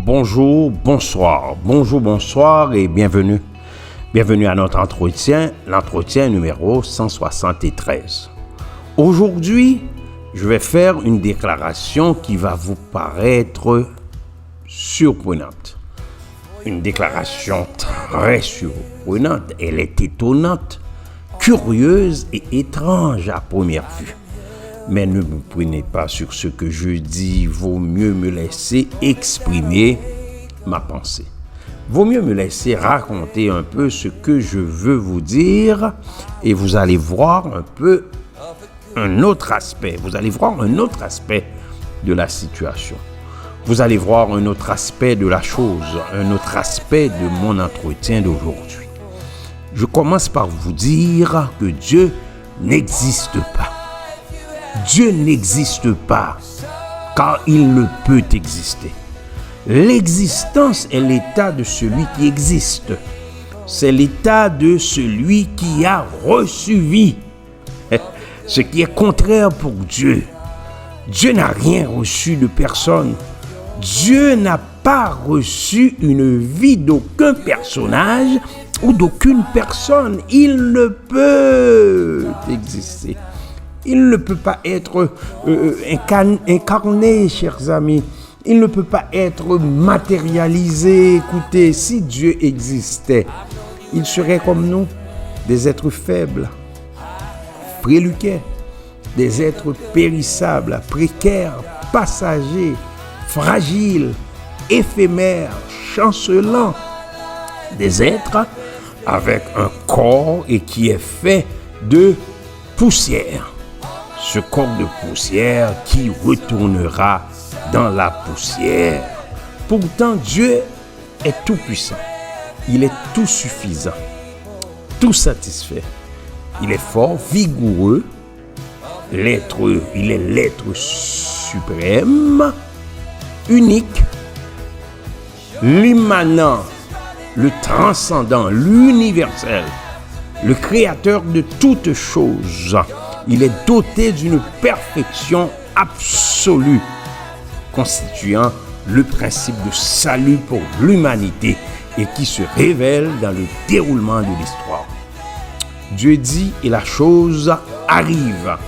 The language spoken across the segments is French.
bonjour, bonsoir et bienvenue. Bienvenue à notre l'entretien numéro 173. Aujourd'hui, je vais faire une déclaration qui va vous paraître surprenante. Une déclaration très surprenante, elle est étonnante, curieuse et étrange à première vue. Mais ne vous prenez pas sur ce que je dis, vaut mieux me laisser exprimer ma pensée. Vaut mieux me laisser raconter un peu ce que je veux vous dire et vous allez voir un peu un autre aspect. Vous allez voir un autre aspect de la situation. Vous allez voir un autre aspect de la chose, un autre aspect de mon entretien d'aujourd'hui. Je commence par vous dire que Dieu n'existe pas. Dieu n'existe pas, car il ne peut exister. L'existence est l'état de celui qui existe. C'est l'état de celui qui a reçu vie. Ce qui est contraire pour Dieu. Dieu n'a rien reçu de personne. Dieu n'a pas reçu une vie d'aucun personnage ou d'aucune personne. Il ne peut exister. Il ne peut pas être incarné, chers amis. Il ne peut pas être matérialisé. Écoutez, si Dieu existait, il serait comme nous, des êtres faibles, préluquets, des êtres périssables, précaires, passagers, fragiles, éphémères, chancelants, des êtres avec un corps et qui est fait de poussière. Ce corps de poussière qui retournera dans la poussière. Pourtant, Dieu est tout puissant. Il est tout suffisant, tout satisfait. Il est fort, vigoureux. Il est l'être suprême, unique, l'immanent, le transcendant, l'universel, le créateur de toutes choses. Il est doté d'une perfection absolue, constituant le principe de salut pour l'humanité et qui se révèle dans le déroulement de l'histoire. Dieu dit et la chose arrive.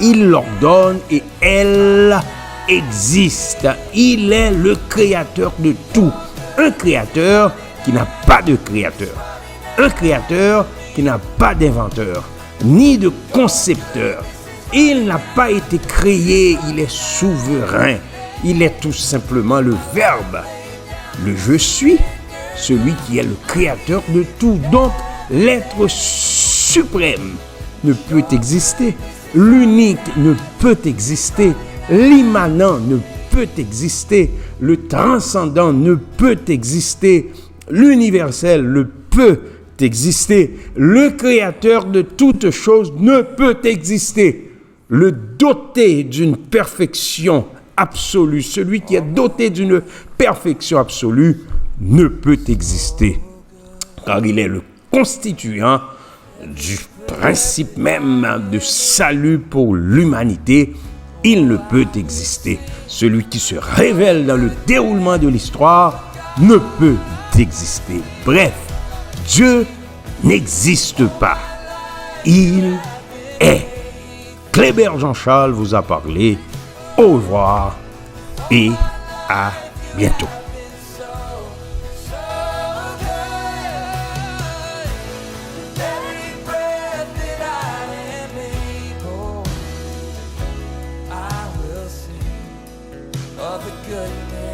Il l'ordonne et elle existe. Il est le créateur de tout. Un créateur qui n'a pas de créateur. Un créateur qui n'a pas d'inventeur, ni de concepteur. Il n'a pas été créé, il est souverain. Il est tout simplement le Verbe. Le je suis, celui qui est le créateur de tout. Donc, l'être suprême ne peut exister. L'unique ne peut exister. L'immanent ne peut exister. Le transcendant ne peut exister. L'universel ne peut exister. Le créateur de toutes choses ne peut exister. Le doté d'une perfection absolue, celui qui est doté d'une perfection absolue, ne peut exister. Car il est le constituant du principe même de salut pour l'humanité. Il ne peut exister. Celui qui se révèle dans le déroulement de l'histoire ne peut exister. Bref, Dieu n'existe pas. Il est. Kléber Jean-Charles vous a parlé. Au revoir et à bientôt. Goodness